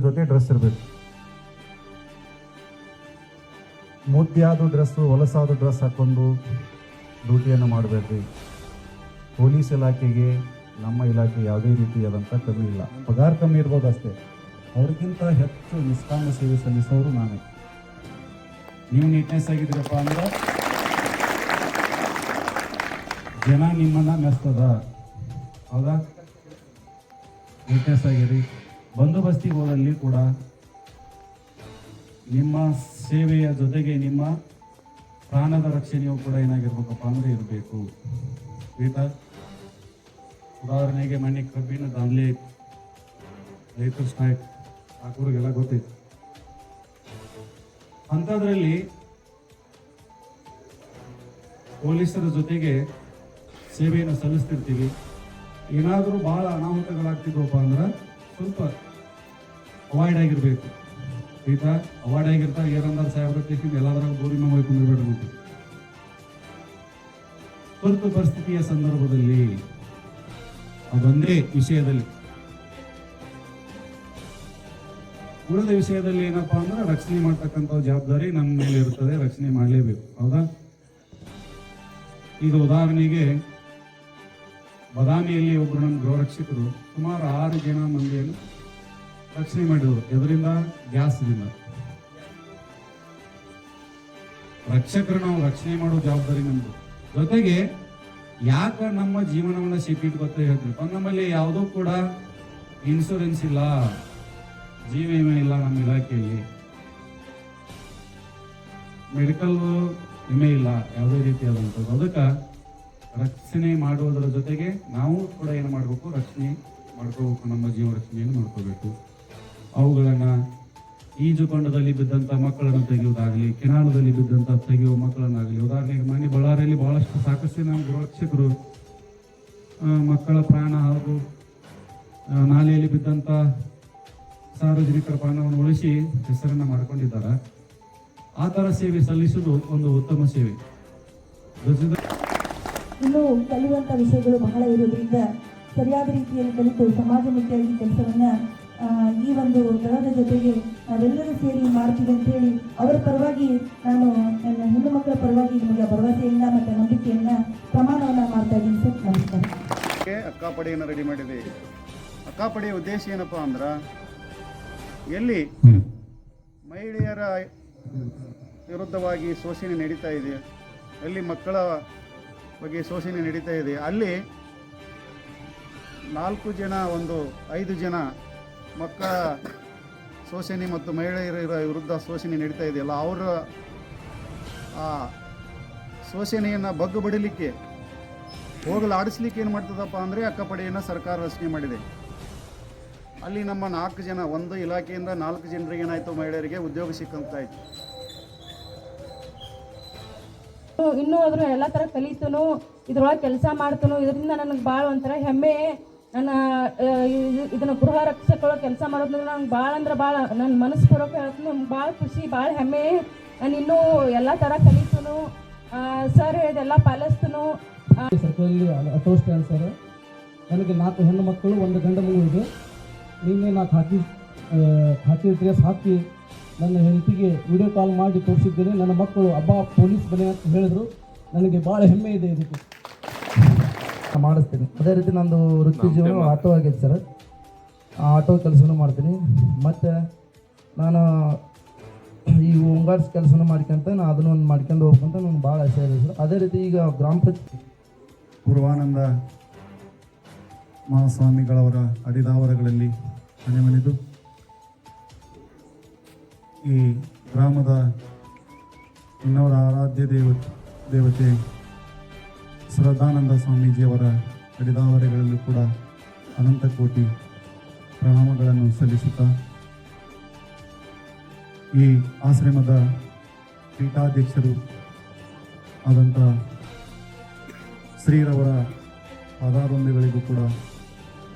ಜೊತೆ ಡ್ರೆಸ್ ಇರಬೇಕು. ಮುದ್ದ್ಯಾದ dress, ಹೊಲಸಾದ dress ಹಾಕ್ಕೊಂಡು ಡ್ಯೂಟಿಯನ್ನು ಮಾಡಬೇಡ್ರಿ. ಪೊಲೀಸ್ ಇಲಾಖೆಗೆ ನಮ್ಮ ಇಲಾಖೆ ಯಾವುದೇ ರೀತಿಯಾದಂಥ ಕಮ್ಮಿ ಇಲ್ಲ. ಪಗಾರ ಕಮ್ಮಿ ಇರ್ಬೋದು ಅಷ್ಟೇ, ಅವ್ರಿಗಿಂತ ಹೆಚ್ಚು ನಿಷ್ಕಾಮ ಸೇವೆ ಸಲ್ಲಿಸೋರು ನಾನೇ. ನೀವು ನೀಟ್ನೆಸ್ ಆಗಿದ್ದೀರಪ್ಪ ಅಂದ್ರೆ ಜನ ನಿಮ್ಮನ್ನ ಮೆಸ್ತದ. ಹೌದಾ? ನೀಟ್ನೆಸ್ ಆಗಿರಿ. ಬಂದೋಬಸ್ತಿಗೆ ಹೋದಲ್ಲಿ ಕೂಡ ನಿಮ್ಮ ಸೇವೆಯ ಜೊತೆಗೆ ನಿಮ್ಮ ಪ್ರಾಣದ ರಕ್ಷಣೆಯೂ ಕೂಡ ಏನಾಗಿರ್ಬೇಕಪ್ಪ ಅಂದ್ರೆ ಇರಬೇಕು. ಆಯ್ತಾ? ಉದಾಹರಣೆಗೆ ಮನೆ ಕಬ್ಬಿನ ದಾನ್ಲೆ ರೈತರ ಸ್ಟ್ರೈಕ್ ಹಾಕೋರಿಗೆಲ್ಲ ಗೊತ್ತೈತಿ. ಅಂಥದ್ರಲ್ಲಿ ಪೊಲೀಸರ ಜೊತೆಗೆ ಸೇವೆಯನ್ನು ಸಲ್ಲಿಸ್ತಿರ್ತೀವಿ. ಏನಾದರೂ ಭಾಳ ಅನಾಹುತಗಳಾಗ್ತಿದ್ವಪ್ಪ ಅಂದ್ರೆ ಸ್ವಲ್ಪ ಅವಾಯ್ಡ್ ಆಗಿರಬೇಕು. ಆಯ್ತಾ? ಅವಾಯ್ಡ್ ಆಗಿರ್ತಾರೆ. ಏನಂದ್ರೆ ಸಾಹೇಬ್ರ ಎಲ್ಲಾದ್ರಾಗ ಗೋರಿ ನಾವು ಹೋಗ್ಕೊಂಡಿರ್ಬೇಡ ಅಂತ. ತುರ್ತು ಪರಿಸ್ಥಿತಿಯ ಸಂದರ್ಭದಲ್ಲಿ ಅದೊಂದೇ ವಿಷಯದಲ್ಲಿ, ಉಳಿದ ವಿಷಯದಲ್ಲಿ ಏನಪ್ಪಾ ಅಂದ್ರೆ ರಕ್ಷಣೆ ಮಾಡ್ತಕ್ಕಂಥ ಜವಾಬ್ದಾರಿ ನಮ್ಮ ಮೇಲೆ ಇರುತ್ತದೆ. ರಕ್ಷಣೆ ಮಾಡಲೇಬೇಕು. ಹೌದಾ? ಈಗ ಉದಾಹರಣೆಗೆ ಬದಾಮಿಯಲ್ಲಿ ಒಬ್ಬರು ನಮ್ಮ ಗೃಹರಕ್ಷಕರು ಸುಮಾರು 6 ಜನ ಮಂದಿಯನ್ನು ರಕ್ಷಣೆ ಮಾಡಿದರು. ಇದರಿಂದ ಗ್ಯಾಸ್ದಿಂದ. ರಕ್ಷಕರು ನಾವು ರಕ್ಷಣೆ ಮಾಡೋ ಜವಾಬ್ದಾರಿ ನಮ್ದು. ಜೊತೆಗೆ ಯಾಕೆ ನಮ್ಮ ಜೀವನವನ್ನ ಸಿಕ್ಕಿಟ್ಕೊತ ಹೇಳ್ತೀವಿ, ನಮ್ಮಲ್ಲಿ ಯಾವುದೂ ಕೂಡ ಇನ್ಶೂರೆನ್ಸ್ ಇಲ್ಲ, ಜೀವ ವಿಮೆ ಇಲ್ಲ ನಮ್ಮ ಇಲಾಖೆಯಲ್ಲಿ, ಮೆಡಿಕಲ್ ವಿಮೆ ಇಲ್ಲ, ಯಾವುದೇ ರೀತಿಯಾದಂಥದ್ದು. ಅದಕ್ಕೆ ರಕ್ಷಣೆ ಮಾಡುವುದರ ಜೊತೆಗೆ ನಾವು ಕೂಡ ಏನು ಮಾಡಬೇಕು, ರಕ್ಷಣೆ ಮಾಡ್ಕೋಬೇಕು. ನಮ್ಮ ಜೀವ ರಕ್ಷಣೆಯನ್ನು ಮಾಡ್ಕೋಬೇಕು. ಅವುಗಳನ್ನ ಈಜುಕೊಂಡದಲ್ಲಿ ಬಿದ್ದಂಥ ಮಕ್ಕಳನ್ನು ತೆಗೆಯುವುದಾಗಲಿ, ಕೆನಾಲದಲ್ಲಿ ಬಿದ್ದಂಥ ತೆಗೆಯುವ ಮಕ್ಕಳನ್ನಾಗಲಿ. ಉದಾಹರಣೆಗೆ ಮನೆ ಬಳ್ಳಾರಿಯಲ್ಲಿ ಬಹಳಷ್ಟು ಸಾಕಷ್ಟು ನಮ್ಮ ಗೃಹರಕ್ಷಕರು ಮಕ್ಕಳ ಪ್ರಾಣ ಹಾಗೂ ನಾಲೆಯಲ್ಲಿ ಬಿದ್ದಂಥ ಸಾರ್ವಜನಿಕರ ಪ್ರಾಣವನ್ನು ಉಳಿಸಿ ಹೆಸರನ್ನು ಮಾಡ್ಕೊಂಡಿದ್ದಾರೆ. ಆ ಥರ ಸೇವೆ ಸಲ್ಲಿಸುವುದು ಒಂದು ಉತ್ತಮ ಸೇವೆ. ಇನ್ನು ಕಲಿಯುವಂಥ ವಿಷಯಗಳು ಬಹಳ ಇರೋದ್ರಿಂದ ಸರಿಯಾದ ರೀತಿಯಲ್ಲಿ ಕಲಿತು ಸಮಾಜಮುಖಿಯಾಗಿ ಕೆಲಸವನ್ನ ಈ ಒಂದು ದಳದ ಜೊತೆಗೆ ನಾವೆಲ್ಲರೂ ಸೇರಿ ಮಾಡ್ತೀವಿ ಅಂತ ಹೇಳಿ ಅವರ ಪರವಾಗಿ ನಾನು ನನ್ನ ಹೆಣ್ಣು ಮಕ್ಕಳ ಪರವಾಗಿ ನಿಮಗೆ ಭರವಸೆಯಿಂದ ಮತ್ತು ನಂಬಿಕೆಯನ್ನ ಪ್ರಮಾಣವನ್ನ ಮಾಡ್ತಾ ಇದ್ದೀನಿ ಸರ್. ನಮಸ್ಕಾರ. ಅಕ್ಕಾಪಡಿಯನ್ನು ರೆಡಿ ಮಾಡಿದೆ. ಅಕ್ಕಾಪಡಿಯ ಉದ್ದೇಶ ಏನಪ್ಪಾ ಅಂದ್ರೆ, ಎಲ್ಲಿ ಮಹಿಳೆಯರ ವಿರುದ್ಧವಾಗಿ ಶೋಷಣೆ ನಡೀತಾ ಇದೆ, ಎಲ್ಲಿ ಮಕ್ಕಳ ಬಗ್ಗೆ ಶೋಷಣೆ ನಡೀತಾ ಇದೆ, ಅಲ್ಲಿ 4 ಜನ 5 ಜನ ಮಕ್ಕಳ ಶೋಷಣೆ ಮತ್ತು ಮಹಿಳೆಯರ ವಿರುದ್ಧ ಶೋಷಣೆ ನಡೀತಾ ಇದೆಯಲ್ಲ, ಅವರ ಆ ಶೋಷಣೆಯನ್ನು ಬಗ್ಗು ಬಡಿಲಿಕ್ಕೆ ಹೋಗಲಾಡಿಸ್ಲಿಕ್ಕೆ ಏನು ಮಾಡ್ತದಪ್ಪ ಅಂದರೆ ಅಕ್ಕಪಡೆಯನ್ನು ಸರ್ಕಾರ ರಚನೆ ಮಾಡಿದೆ. ಅಲ್ಲಿ ನಮ್ಮ 4 ಜನ, ಒಂದು ಇಲಾಖೆಯಿಂದ 4 ಜನರಿಗೆ ಏನಾಯಿತು, ಮಹಿಳೆಯರಿಗೆ ಉದ್ಯೋಗ ಸಿಕ್ಕಂತಾಯಿತು. ಇನ್ನೂ ಅದ್ರ ಎಲ್ಲ ಥರ ಕಲಿತನು, ಇದ್ರೊಳಗೆ ಕೆಲಸ ಮಾಡ್ತನು. ಇದರಿಂದ ನನಗೆ ಭಾಳ ಒಂಥರ ಹೆಮ್ಮೆ. ನನ್ನ ಇದನ್ನು ಗೃಹ ರಕ್ಷಕರು ಕೆಲಸ ಮಾಡೋದ್ರಿಂದ ನಂಗೆ ಭಾಳ ಅಂದ್ರೆ ಭಾಳ ನನ್ನ ಮನಸ್ಪೂರ್ವಕ ಹೇಳ್ತೀನಿ, ನಮ್ಗೆ ಭಾಳ ಖುಷಿ, ಭಾಳ ಹೆಮ್ಮೆ. ನಾನು ಇನ್ನೂ ಎಲ್ಲ ಥರ ಕಲಿತನು, ಸರ್ ಹೇಳಿದೆಲ್ಲ ಪಾಲಿಸ್ತನು. ಸರ್ಕಲಲ್ಲಿ ಆಟೋ ಸ್ಟ್ಯಾಂಡ್ ಸರ್, ನನಗೆ 4 ಹೆಣ್ಣು ಮಕ್ಕಳು 1 ಗಂಡು ಮಗು ಇದೆ. ನಿನ್ನೆ ನಾನು ಖಾಕಿ ಡ್ರೆಸ್ ಹಾಕಿ ನನ್ನ ಹೆಂಡತಿಗೆ ವಿಡಿಯೋ ಕಾಲ್ ಮಾಡಿ ತೋರಿಸಿದ್ದೇನೆ. ನನ್ನ ಮಕ್ಕಳು ಅಬ್ಬಾ ಪೊಲೀಸ್ ಬನ್ನಿ ಅಂತ ಹೇಳಿದ್ರು. ನನಗೆ ಭಾಳ ಹೆಮ್ಮೆ ಇದೆ ಇದಕ್ಕೆ. ಮಾಡಿಸ್ತೀನಿ. ಅದೇ ರೀತಿ ನಂದು ವೃತ್ತಿ ಜೀವನ ಆಟೋ ಆಗೈತೆ ಸರ್. ಆಟೋ ಕೆಲಸನೂ ಮಾಡ್ತೀನಿ. ಮತ್ತು ನಾನು ಈ ಹೋಮ್ಗಾರ್ಡ್ಸ್ ಕೆಲಸನೂ ಮಾಡ್ಕೊಂತ ನಾನು ಅದನ್ನು ಒಂದು ಮಾಡ್ಕೊಂಡು ಹೋಗ್ಬೇಕಂತ ನನಗೆ ಭಾಳ ಆಸೆ ಇದೆ ಸರ್. ಅದೇ ರೀತಿ ಈಗ ಗ್ರಾಮ ಪೂರ್ವಾನಂದ ಮಹಾಸ್ವಾಮಿಗಳವರ ಅಡಿದಾವರಗಳಲ್ಲಿ ಮನೆಮನೆದು ಈ ಗ್ರಾಮದ ಇನ್ನವರ ಆರಾಧ್ಯ ದೇವತೆ ಶ್ರದ್ಧಾನಂದ ಸ್ವಾಮೀಜಿಯವರ ಅಡಿದಾವರೆಗಳಲ್ಲೂ ಕೂಡ ಅನಂತ ಕೋಟಿ ಪ್ರಣಾಮಗಳನ್ನು ಸಲ್ಲಿಸುತ್ತಾ, ಈ ಆಶ್ರಮದ ಪೀಠಾಧ್ಯಕ್ಷರು ಆದಂಥ ಶ್ರೀರವರ ಪಾದಾರೊಂದಿಗಳಿಗೂ ಕೂಡ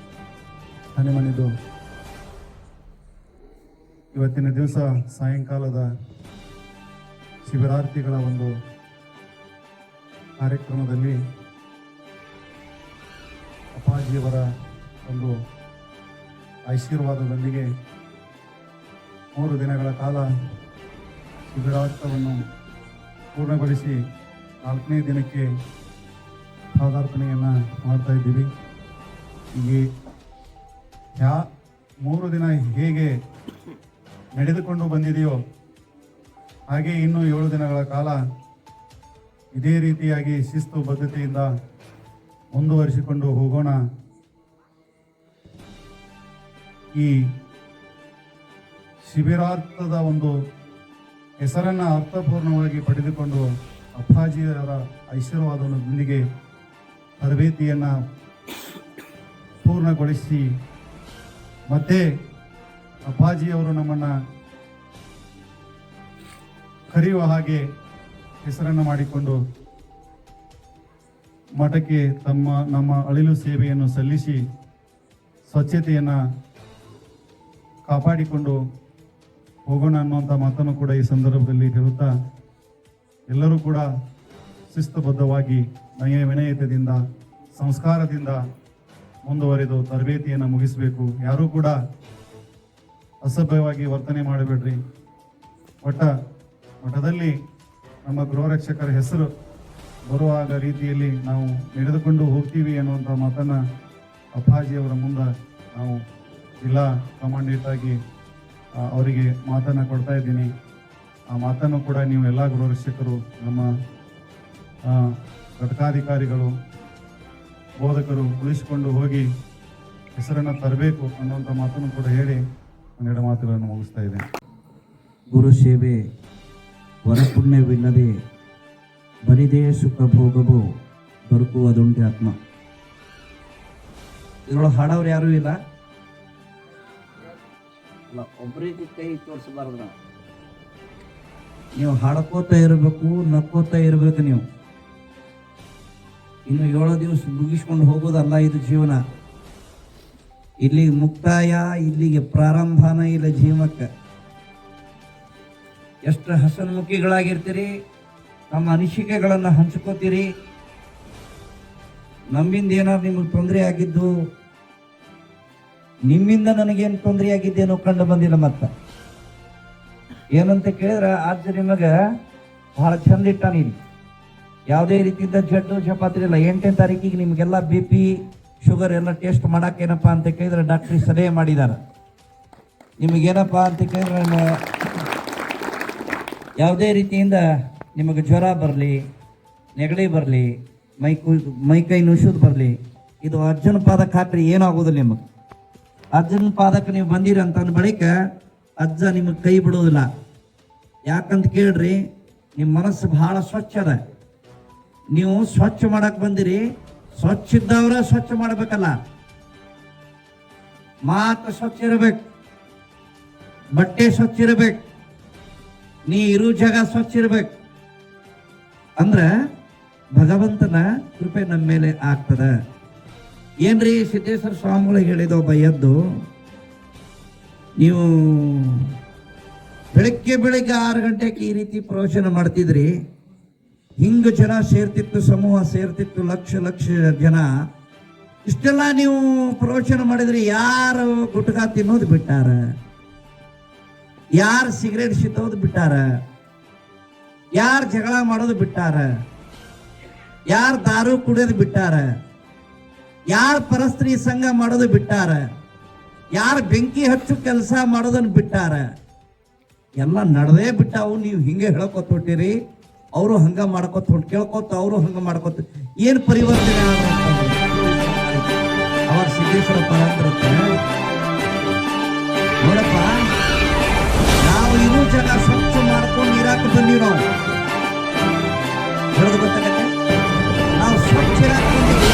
ಮನೆಮನೆದು ಇವತ್ತಿನ ದಿವಸ ಸಾಯಂಕಾಲದ ಶಿಬಿರಾರ್ಥಿಗಳ ಒಂದು ಕಾರ್ಯಕ್ರಮದಲ್ಲಿ ಅಪ್ಪಾಜಿಯವರ ಒಂದು ಆಶೀರ್ವಾದದೊಂದಿಗೆ 3 ದಿನಗಳ ಕಾಲ ಶಿಬಿರಾರ್ಥವನ್ನು ಪೂರ್ಣಗೊಳಿಸಿ 4ನೇ ದಿನಕ್ಕೆ ಪಾದಾರ್ಪಣೆಯನ್ನು ಮಾಡ್ತಾ ಇದ್ದೀವಿ. ಹೀಗೆ 3 ದಿನ ಹೇಗೆ ನಡೆದುಕೊಂಡು ಬಂದಿದೆಯೋ ಹಾಗೆ ಇನ್ನೂ 7 ದಿನಗಳ ಕಾಲ ಇದೇ ರೀತಿಯಾಗಿ ಶಿಸ್ತು ಬದ್ಧತೆಯಿಂದ ಮುಂದುವರಿಸಿಕೊಂಡು ಹೋಗೋಣ. ಈ ಶಿಬಿರಾರ್ಥದ ಒಂದು ಹೆಸರನ್ನು ಅರ್ಥಪೂರ್ಣವಾಗಿ ಪಡೆದುಕೊಂಡು ಅಪ್ಪಾಜಿಯವರ ಆಶೀರ್ವಾದದೊಂದಿಗೆ ತರಬೇತಿಯನ್ನು ಪೂರ್ಣಗೊಳಿಸಿ ಮತ್ತೆ ಅಪ್ಪಾಜಿಯವರು ನಮ್ಮನ್ನು ಕರೆಯುವ ಹಾಗೆ ಹೆಸರನ್ನು ಮಾಡಿಕೊಂಡು ಮಠಕ್ಕೆ ನಮ್ಮ ಅಳಿಲು ಸೇವೆಯನ್ನು ಸಲ್ಲಿಸಿ ಸ್ವಚ್ಛತೆಯನ್ನು ಕಾಪಾಡಿಕೊಂಡು ಹೋಗೋಣ ಅನ್ನುವಂಥ ಮಾತನ್ನು ಕೂಡ ಈ ಸಂದರ್ಭದಲ್ಲಿ ಹೇಳುತ್ತಾ, ಎಲ್ಲರೂ ಕೂಡ ಶಿಸ್ತುಬದ್ಧವಾಗಿ ನಯ ವಿನಯತೆಯಿಂದ ಸಂಸ್ಕಾರದಿಂದ ಮುಂದುವರೆದು ತರಬೇತಿಯನ್ನು ಮುಗಿಸಬೇಕು. ಯಾರೂ ಕೂಡ ಅಸಭ್ಯವಾಗಿ ವರ್ತನೆ ಮಾಡಬೇಡ್ರಿ. ಮಠದಲ್ಲಿ ನಮ್ಮ ಗೃಹರಕ್ಷಕರ ಹೆಸರು ಬರುವಾಗ ರೀತಿಯಲ್ಲಿ ನಾವು ನಡೆದುಕೊಂಡು ಹೋಗ್ತೀವಿ ಅನ್ನುವಂಥ ಮಾತನ್ನು ಅಪ್ಪಾಜಿಯವರ ಮುಂದೆ ನಾವು ಜಿಲ್ಲಾ ಕಮಾಂಡೆಂಟ್ ಆಗಿ ಅವರಿಗೆ ಮಾತನ್ನು ಕೊಡ್ತಾ ಇದ್ದೀನಿ. ಆ ಮಾತನ್ನು ಕೂಡ ನೀವು ಎಲ್ಲ ಗೃಹರಕ್ಷಕರು, ನಮ್ಮ ಘಟಕಾಧಿಕಾರಿಗಳು, ಬೋಧಕರು ಉಳಿಸಿಕೊಂಡು ಹೋಗಿ ಹೆಸರನ್ನು ತರಬೇಕು ಅನ್ನುವಂಥ ಮಾತನ್ನು ಕೂಡ ಹೇಳಿ ಒಂದೆರಡು ಮಾತುಗಳನ್ನು ಮುಗಿಸ್ತಾ ಇದ್ದೇನೆ. ಗುರು ಸೇವೆ ವರಪುಣ್ಯವಿಲ್ಲದೆ ಬರಿದೇ ಸುಖ ಭೋಗವು ದೊರಕುವುದುಂಟೆ ಆತ್ಮ. ಇದರೊಳಗೆ ಹಾಡೋರು ಯಾರೂ ಇಲ್ಲ. ಒಬ್ಬರಿಗೆ ಕೈ ತೋರಿಸಬಾರ್ದು. ನೀವು ಹಾಡ್ಕೋತ ಇರಬೇಕು, ನಕ್ಕೋತ ಇರಬೇಕು. ನೀವು ಇನ್ನು 7 ದಿವಸ ಮುಗಿಸ್ಕೊಂಡು ಹೋಗೋದಲ್ಲ ಇದು ಜೀವನ. ಇಲ್ಲಿಗೆ ಮುಕ್ತಾಯ, ಇಲ್ಲಿಗೆ ಪ್ರಾರಂಭನ ಇಲ್ಲ ಜೀವನಕ್ಕೆ. ಎಷ್ಟು ಹಸನ್ಮುಖಿಗಳಾಗಿರ್ತೀರಿ, ನಮ್ಮ ಅನಿಸಿಕೆಗಳನ್ನು ಹಂಚ್ಕೋತೀರಿ. ನಮ್ಮಿಂದ ಏನಾದ್ರು ನಿಮಗೆ ತೊಂದರೆ ಆಗಿದ್ದು, ನಿಮ್ಮಿಂದ ನನಗೇನು ತೊಂದರೆ ಆಗಿದ್ದೇನೋ ಕಂಡು ಬಂದಿಲ್ಲ. ಮತ್ತ ಏನಂತ ಕೇಳಿದ್ರೆ ಆದ್ರೆ ನಿಮಗೆ ಬಹಳ ಚಂದ ಇಟ್ಟಾನಿರಿ. ಯಾವುದೇ ರೀತಿಯಿಂದ ಜಡ್ಡು ಚಪಾತಿ ಇಲ್ಲ. 8ನೇ ತಾರೀಕಿಗೆ ನಿಮಗೆಲ್ಲ BP ಶುಗರ್ ಎಲ್ಲ ಟೆಸ್ಟ್ ಮಾಡಕ್ಕೇನಪ್ಪ ಅಂತ ಕೇಳಿದ್ರೆ ಡಾಕ್ಟ್ರಿ ಸಲಹೆ ಮಾಡಿದ್ದಾರೆ. ನಿಮಗೇನಪ್ಪ ಅಂತ ಕೇಳಿದ್ರೆ ಯಾವುದೇ ರೀತಿಯಿಂದ ನಿಮಗೆ ಜ್ವರ ಬರಲಿ, ನೆಗಡಿ ಬರಲಿ, ಮೈಕೈ ನುಸುದು ಬರಲಿ, ಇದು ಅರ್ಜುನ ಪಾದಕ್ಕೆ ಹಾಕ್ರಿ, ಏನೂ ಆಗೋದಿಲ್ಲ ನಿಮಗೆ. ಅರ್ಜುನ ಪಾದಕ್ಕೆ ನೀವು ಬಂದಿರಿ ಅಂತಂದ ಬಳಿಕ ಅಜ್ಜ ನಿಮಗೆ ಕೈ ಬಿಡೋದಿಲ್ಲ. ಯಾಕಂತ ಕೇಳ್ರಿ, ನಿಮ್ಮ ಮನಸ್ಸು ಬಹಳ ಸ್ವಚ್ಛ ಅದ. ನೀವು ಸ್ವಚ್ಛ ಮಾಡಕ್ಕೆ ಬಂದಿರಿ. ಸ್ವಚ್ಛ ಇದ್ದವ್ರ ಸ್ವಚ್ಛ ಮಾಡಬೇಕಲ್ಲ. ಮಾತು ಸ್ವಚ್ಛ ಇರಬೇಕು, ಬಟ್ಟೆ ಸ್ವಚ್ಛ ಇರಬೇಕು, ನೀ ಇರೋ ಜಾಗ ಸ್ವಚ್ಛ ಇರಬೇಕು. ಅಂದ್ರೆ ಭಗವಂತನ ಕೃಪೆ ನಮ್ಮ ಮೇಲೆ ಆಗ್ತದ. ಏನ್ರಿ ಸಿದ್ದೇಶ್ವರ ಸ್ವಾಮಿಗಳು ಹೇಳಿದ ಒಬ್ಬ ಎದ್ದು, ನೀವು ಬೆಳಗ್ಗೆ 6 ಗಂಟೆಗೆ ಈ ರೀತಿ ಪ್ರವಚನ ಮಾಡ್ತಿದ್ರಿ. ಹಿಂಗ ಜನ ಸೇರ್ತಿತ್ತು, ಸಮೂಹ ಸೇರ್ತಿತ್ತು, ಲಕ್ಷ ಜನ. ಇಷ್ಟೆಲ್ಲ ನೀವು ಪ್ರವಚನ ಮಾಡಿದ್ರಿ. ಯಾರು ಗುಟ್ಕಾ ತಿನ್ನೋದು ಬಿಟ್ಟಾರ, ಯಾರು ಸಿಗರೇಟ್ ಸಿತ್ತೋದು ಬಿಟ್ಟಾರ, ಯಾರು ಜಗಳ ಮಾಡೋದು ಬಿಟ್ಟಾರ, ಯಾರು ದಾರು ಕುಡಿಯೋದು ಬಿಟ್ಟಾರ, ಯಾರು ಪರಸ್ತ್ರೀ ಸಂಘ ಮಾಡೋದು ಬಿಟ್ಟಾರ, ಯಾರು ಬೆಂಕಿ ಹಚ್ಚು ಕೆಲಸ ಮಾಡೋದನ್ನ ಬಿಟ್ಟಾರ. ಎಲ್ಲ ನಡೆದೇ ಬಿಟ್ಟಾವು. ನೀವು ಹಿಂಗೆ ಹೇಳ್ಕೊತ ಹೊಟ್ಟಿರಿ, ಅವರು ಹಂಗ ಮಾಡ್ಕೊತ ಹೊಂಟು ಕೇಳ್ಕೊತ, ಅವರು ಹಂಗ ಮಾಡ್ಕೊತ. ಏನು ಪರಿವರ್ತನೆ ಅವಾಗ ಸಿದ್ದೇಶ್ವರ ಪರಂಪರೆ ನೋಡಪ್ಪ, ನಾವು ಇನ್ನೂ ಜಾಗ ಸ್ವಚ್ಛ ಮಾಡ್ಕೊಂಡು ಇರಾಕ ಬಂದೀವಿ. ನಾವು ಹೇಳೋದು ಗೊತ್ತಾಗತ್ತೆ. ನಾವು ಸ್ವಚ್ಛ ಇರಾಕೊಂಡಿವಿ,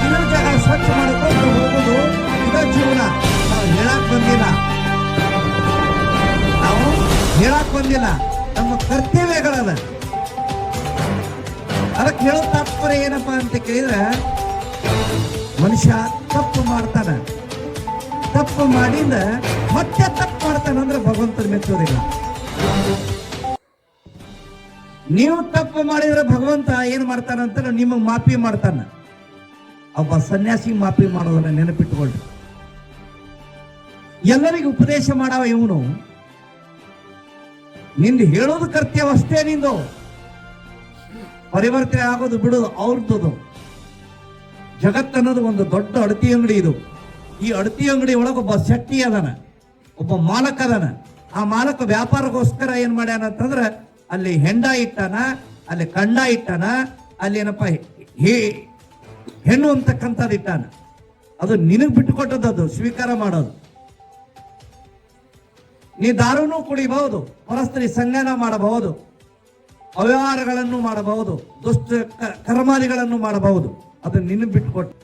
ಇನ್ನೂ ಜಾಗ ಸ್ವಚ್ಛ ಮಾಡ್ಕೊಂಡು ಹೋಗೋದು ಇದೇ ಜೀವನ. ನಾವು ಹೇಳಕ್ ಬಂದಿಲ್ಲ, ನಾವು ಹೇಳಕ್ ಬಂದಿಲ್ಲ. ನಮ್ಮ ಕರ್ತವ್ಯಗಳದ. ಅದಕ್ಕೆ ಹೇಳೋ ತಾತ್ಪರ್ಯ ಏನಪ್ಪ ಅಂತ ಕೇಳಿದ್ರೆ, ಮನುಷ್ಯ ತಪ್ಪು ಮಾಡ್ತಾನ, ತಪ್ಪು ಮಾಡಿಂದ ಮತ್ತೆ ತಪ್ಪು ಮಾಡ್ತಾನಂದ್ರೆ ಭಗವಂತನ ಮೆಚ್ಚೋದಿಲ್ಲ. ನೀವು ತಪ್ಪು ಮಾಡಿದ್ರೆ ಭಗವಂತ ಏನ್ ಮಾಡ್ತಾನಂತ ನಿಮಗೆ ಮಾಫಿ ಮಾಡ್ತಾನ. ಒಬ್ಬ ಸನ್ಯಾಸಿ ಮಾಫಿ ಮಾಡೋದನ್ನ ನೆನಪಿಟ್ಟುಕೊಳ್ರಿ. ಎಲ್ಲರಿಗೂ ಉಪದೇಶ ಮಾಡವ ಇವನು. ನಿಂದು ಹೇಳೋದು ಕರ್ತವ್ಯ ಅಷ್ಟೇ ನಿಂದು. ಪರಿವರ್ತನೆ ಆಗೋದು ಬಿಡೋದು ಅವ್ರದ್ದು. ಜಗತ್ತನ್ನೋದು ಒಂದು ದೊಡ್ಡ ಅಡತಿ ಅಂಗಡಿ ಇದು. ಈ ಅಡತಿ ಅಂಗಡಿ ಒಳಗೆ ಒಬ್ಬ ಶೆಟ್ಟಿ ಅದಾನ, ಒಬ್ಬ ಮಾಲಕ ಅದಾನ. ಆ ಮಾಲಕ ವ್ಯಾಪಾರಕ್ಕೋಸ್ಕರ ಏನ್ ಮಾಡ್ಯಾನ ಅಂತಂದ್ರೆ ಅಲ್ಲಿ ಹೆಂಡ ಇಟ್ಟಾನ, ಅಲ್ಲಿ ಕಂಡ ಇಟ್ಟಾನ, ಅಲ್ಲಿ ಏನಪ್ಪ ಹೆಣ್ಣು ಅಂತಕ್ಕಂಥದ್ದು ಇಟ್ಟಾನ. ಅದು ನಿನಗ್ ಬಿಟ್ಟುಕೊಟ್ಟದ್ದು, ಅದು ಸ್ವೀಕಾರ ಮಾಡೋದು. ನೀ ದಾರುನು ಕುಡಿಬಹುದು, ಪರಸ್ತ್ರೀ ಸಂಗನ ಮಾಡಬಹುದು, ಅವ್ಯವಹಾರಗಳನ್ನು ಮಾಡಬಹುದು, ದುಷ್ಟ ಕರ್ಮಾದಿಗಳನ್ನು ಮಾಡಬಹುದು. ಅದು ನಿನಗೆ ಬಿಟ್ಟುಕೊಟ್ಟು